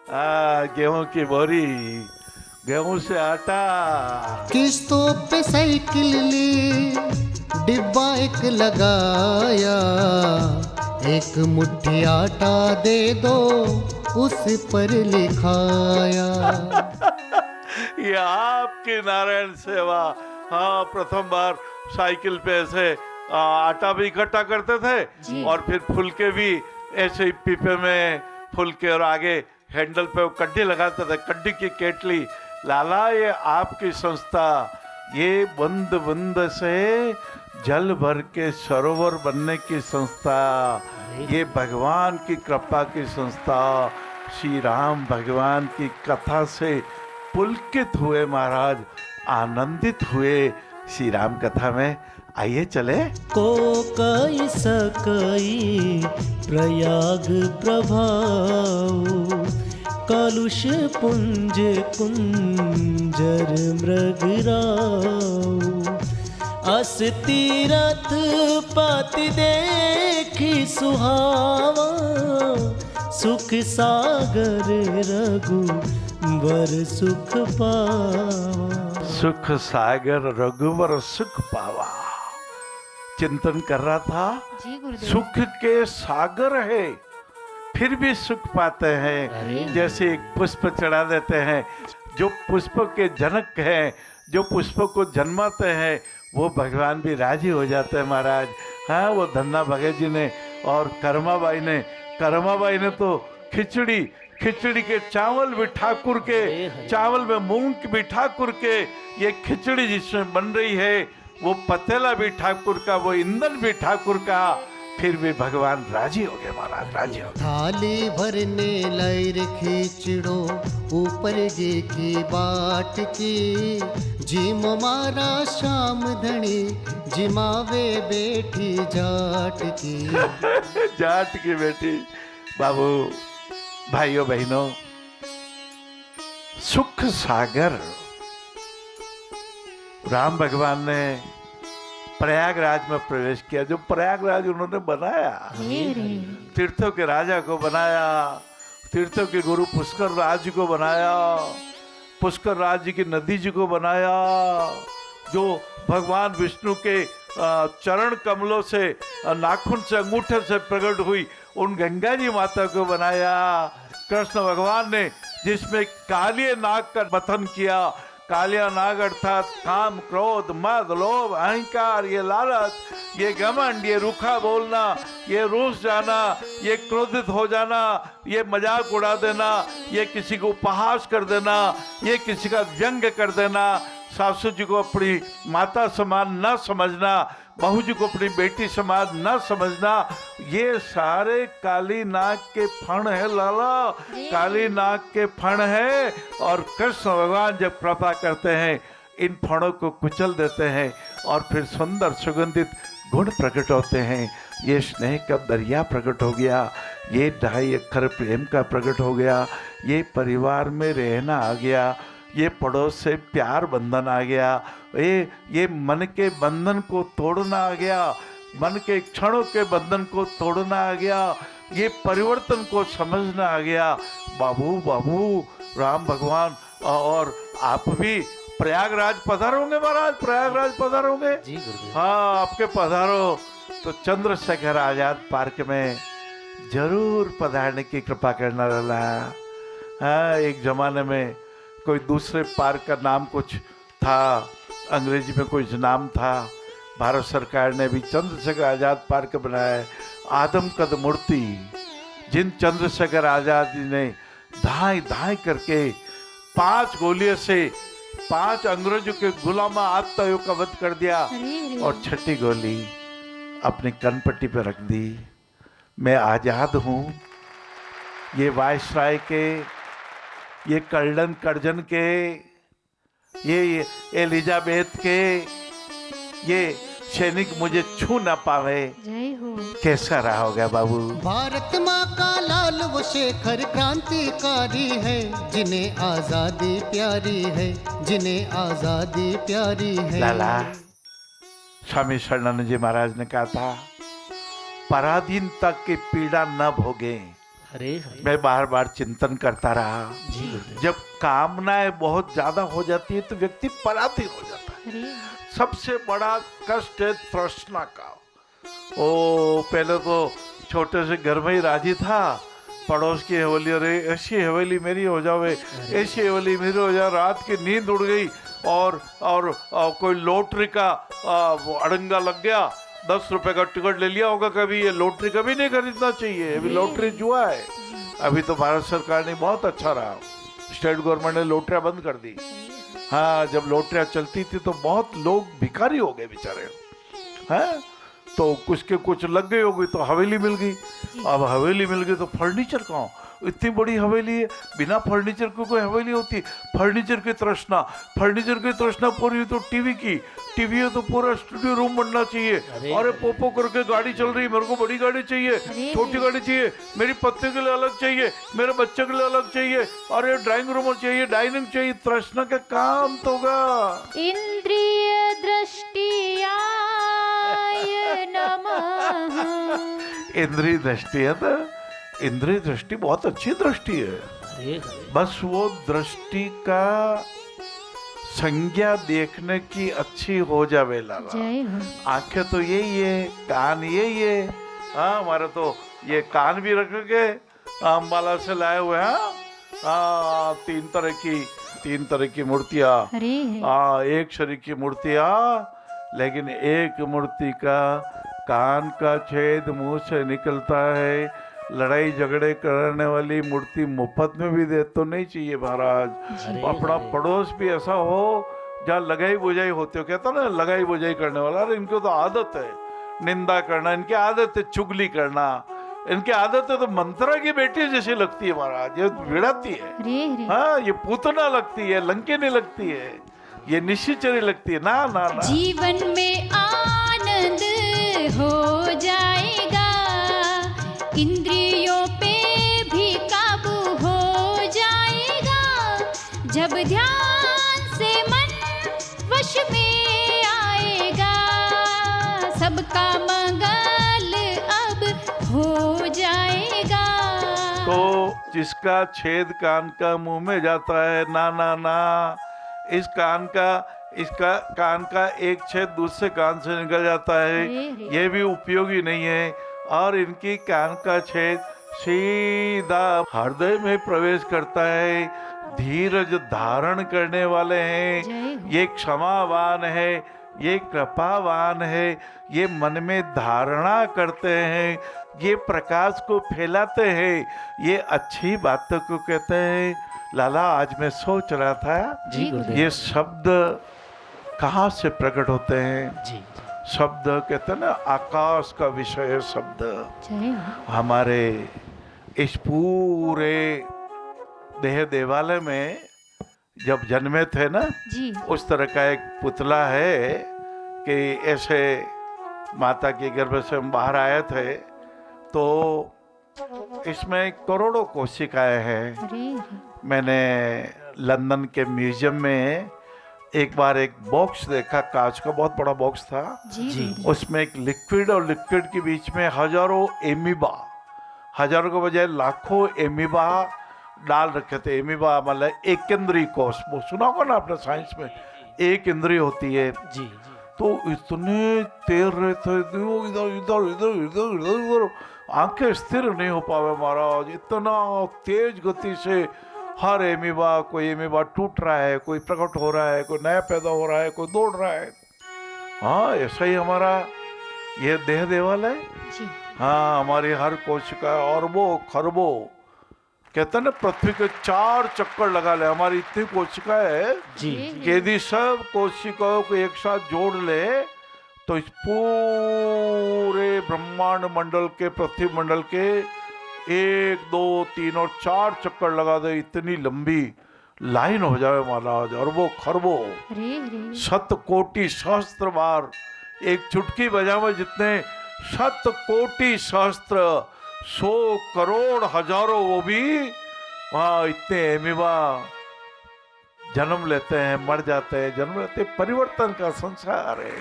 गेहूं की बोरी, गेहूं से आटा। किस्तों पे साइकिल ली, डिब्बा एक लगाया, एक मुट्ठी आटा दे दो उस पर लिखाया। ये आपकी नारायण सेवा। हाँ, प्रथम बार साइकिल पे ऐसे आटा भी इकट्ठा करते थे और फिर फुलके भी ऐसे ही पीपे में फुलके, और आगे हैंडल पे वो कड्डी लगाते थे, कड्डी की केटली। लाला, ये आपकी संस्था, ये बूंद बूंद से जल भर के सरोवर बनने की संस्था, ये भगवान की कृपा की संस्था। श्री राम भगवान की कथा से पुलकित हुए महाराज, आनंदित हुए श्री राम कथा में। आइए चले। को कई सकई प्रयाग प्रभाव, कलुष पुंज कुंजर मृगराव, अस तीरथ पति देखी सुहावा, सुख सागर रघुवर सुख पावा। सुख सागर रघुवर सुख पावा। चिंतन कर रहा था, सुख के सागर है फिर भी सुख पाते हैं। जैसे एक पुष्प चढ़ा देते हैं, जो पुष्प के जनक हैं, जो पुष्प को जन्माते हैं, वो भगवान भी राजी हो जाते हैं महाराज। हाँ, वो धन्ना भगत जी ने और कर्माबाई ने तो खिचड़ी के चावल भी ठाकुर के, चावल में मूंग भी ठाकुर के, ये खिचड़ी जिसमें बन रही है वो पतेला भी ठाकुर का, वो ईंधन भी ठाकुर का। फिर भी भगवान राजी हो गए महाराज, राजी हो गए। थाली भरने लैर खिचड़ो ऊपर जे की बाट की, जिम मारा शाम धनी जिमावे बेटी जाट की। जाट की बेटी। बाबू, भाइयों बहनों, सुख सागर राम भगवान ने प्रयागराज में प्रवेश किया। जो प्रयागराज उन्होंने बनाया, तीर्थों के राजा को बनाया, तीर्थों के गुरु पुष्कर राज को बनाया, पुष्कर राज जी की नदी जी को बनाया, जो भगवान विष्णु के चरण कमलों से, नाखून से, अंगूठे से प्रकट हुई उन गंगा जी माता को बनाया। कृष्ण भगवान ने जिसमें कालिया नाग का मथन किया, कालिया नाग अर्थात काम, क्रोध, मद, लोभ, अहंकार, ये लालच, ये घमंड, ये रूखा बोलना, ये रूस जाना, ये क्रोधित हो जाना, ये मजाक उड़ा देना, ये किसी को उपहास कर देना, ये किसी का व्यंग कर देना, सासू जी को अपनी माता समान न समझना, बहू जी को अपनी बेटी समान न समझना, ये सारे काली नाग के फण है लाला, काली नाग के फण है। और कृष्ण भगवान जब कृपा करते हैं, इन फणों को कुचल देते हैं और फिर सुंदर सुगंधित गुण प्रकट होते हैं। ये स्नेह का दरिया प्रकट हो गया, ये 2.5 अक्षर प्रेम का प्रकट हो गया, ये परिवार में रहना आ गया, ये पड़ोस से प्यार बंधन आ गया, ये मन के बंधन को तोड़ना आ गया, मन के क्षणों के बंधन को तोड़ना आ गया, ये परिवर्तन को समझना आ गया। बाबू राम भगवान, और आप भी प्रयागराज पधारोगे महाराज, प्रयागराज पधारोगे जी गुरुदेव। हाँ, आपके पधारो तो चंद्रशेखर आजाद पार्क में जरूर पधारने की कृपा करना रहना। हाँ, एक जमाने में कोई दूसरे पार्क का नाम कुछ था, अंग्रेजी में कुछ नाम था, भारत सरकार ने भी चंद्रशेखर आजाद पार्क बनाया है। आदमकद मूर्ति, जिन चंद्रशेखर आजाद जी ने धाई करके 5 गोलियों से 5 अंग्रेजों के गुलामा आत्तायों का वध कर दिया, और 6ठी गोली अपनी कनपट्टी पर रख दी। मैं आजाद हूँ। ये वायसराय के, ये कर्डन कर्जन के, ये एलिजाबेथ के, ये सैनिक मुझे छू ना पावे। कैसा रहा होगा बाबू? भारत माँ का लाल वो शेखर क्रांतिकारी है, जिन्हें आजादी प्यारी है, जिन्हें आजादी प्यारी है। लाला, स्वामी शरणानंद जी महाराज ने कहा था, पराधीनता की पीड़ा न भोगे, अरे हरे मैं बार बार चिंतन करता रहा। जी गुरुदेव। जब कामनाएं बहुत ज्यादा हो जाती है तो व्यक्ति पराधीन हो जाता है। अरे सबसे बड़ा कष्ट है तृष्णा का। ओ पहले तो छोटे से घर में ही राजी था, पड़ोस की हवेली, अरे ऐसी हवेली मेरी हो जावे, ऐसी हवेली मेरी हो जाए। रात की नींद उड़ गई और कोई लॉटरी का वो अड़ंगा लग गया, 10 रुपए का टिकट ले लिया होगा। कभी ये लॉटरी कभी नहीं खरीदना चाहिए, अभी लॉटरी जुआ है। अभी तो भारत सरकार ने बहुत अच्छा रहा, स्टेट गवर्नमेंट ने लॉटरियां बंद कर दी। हाँ, जब लॉटरियां चलती थी तो बहुत लोग भिखारी हो गए बेचारे हैं। तो कुछ के कुछ लग गई होगी तो हवेली मिल गई। अब हवेली मिल गई तो फर्नीचर कहाँ, इतनी बड़ी हवेली है, बिना फर्नीचर की कोई हवेली होती? फर्नीचर की तृष्णा, फर्नीचर की तृष्णा पूरी हुई तो टीवी की, टीवी है तो पूरा स्टूडियो रूम बनना चाहिए। अरे पोपो करके गाड़ी चल रही, मेरे को बड़ी गाड़ी चाहिए, छोटी गाड़ी चाहिए, मेरी पत्नी के लिए अलग चाहिए, मेरे बच्चे के लिए अलग चाहिए, और ये ड्राइंग रूम चाहिए, डाइनिंग चाहिए। तृष्णा का काम तो होगा। इंद्रिय दृष्टियाय नमः। इंद्रिय दृष्टि है तो इंद्रिय दृष्टि बहुत अच्छी दृष्टि है। अरे हरे बस वो दृष्टि का संज्ञा देखने की अच्छी हो जावे लाला। जय हो। आंखें तो यही है, कान यही है। हाँ, हमारे तो ये कान भी रख के अम्बाला से लाए हुए हैं। तीन तरह की मूर्तियाँ। अरे हरे। एक शरीर की मूर्तियाँ, लेकिन एक मूर्ति का कान का छेद मुंह से निकलता है। लड़ाई झगड़े करने वाली मूर्ति मुफ्त में भी दे तो नहीं चाहिए महाराज। अपना पड़ोस भी ऐसा हो जहाँ लगाई बुझाई होती हो। कहता ना लगाई बुझाई करने वाला, अरे इनको तो आदत है निंदा करना, इनकी आदत है चुगली करना, इनकी आदत है तो मंत्रा की बेटी जैसी लगती है महाराज, ये भिड़ाती है। अरे हरे। हाँ, ये पूतना लगती है, लंकेनी लगती है, ये निश्चिचरी लगती है। ना ना ना, जीवन में आनंद हो जाएगा, इंद्रियों पे भी काबू हो जाएगा, जब ध्यान से मन वश में आएगा, सबका मंगल अब हो जाएगा। तो जिसका छेद कान का मुंह में जाता है, ना ना ना, इसका कान का एक छेद दूसरे कान से निकल जाता है, ये भी उपयोगी नहीं है। और इनकी कान का छेद सीधा हृदय में प्रवेश करता है। धीरज धारण करने वाले हैं, ये क्षमावान है, ये कृपावान है, ये मन में धारणा करते हैं, ये प्रकाश को फैलाते हैं, ये अच्छी बातों को कहते हैं। लाला, आज मैं सोच रहा था, जी गुरुदेव। ये शब्द कहाँ से प्रकट होते हैं? जी शब्द कहते हैं ना, आकाश का विषय है शब्द। जय हो। हमारे इस पूरे देह देवालय में जब जन्मे थे ना, जी। उस तरह का एक पुतला है कि ऐसे माता के गर्भ से हम बाहर आए थे, तो इसमें करोड़ों कोशिकाएं हैं। अरे हरे। मैंने लंदन के म्यूजियम में एक बार एक बॉक्स देखा, कांच का बहुत बड़ा बॉक्स था। जी। उसमें एक लिक्विड और लिक्विड के बीच में हजारों एमीबा, हजारों के बजाय लाखों एमीबा डाल रखे थे। एमीबा मतलब एक केंद्रीय कोष, वो सुना होगा ना आपने साइंस में, एक इंद्रिय होती है। जी तो इतने तैर रहे थे, इधर इधर इधर इधर इधर इधर, आंखें स्थिर नहीं हो पावे महाराज। इतना तेज गति से हर एमीबा, कोई एमीबा टूट रहा है, कोई प्रकट हो रहा है, कोई नया पैदा हो रहा है, कोई दौड़ रहा है। हाँ, ऐसा ही हमारा ये देह देवालय। जी। हाँ, हमारी हर कोशिका अरबों खरबों, कहते हैं ना पृथ्वी के 4 चक्कर लगा ले। हमारी इतनी कोशिकाएं है जी कि यदि सब कोशिकाओं को एक साथ जोड़ ले तो इस पूरे ब्रह्मांड मंडल के, पृथ्वी मंडल के 1 2 3 और 4 चक्कर लगा दे, इतनी लंबी लाइन हो जाए महाराज, अरबों खरबों, अरे हरे। 7 कोटि सहस्त्र बार, एक चुटकी बजावे जितने 7 कोटि सहस्त्र, 100 करोड़ हजारों, वो भी वहाँ इतने एमीबा जन्म लेते हैं, मर जाते हैं, जन्म लेते हैं। परिवर्तन का संसार है।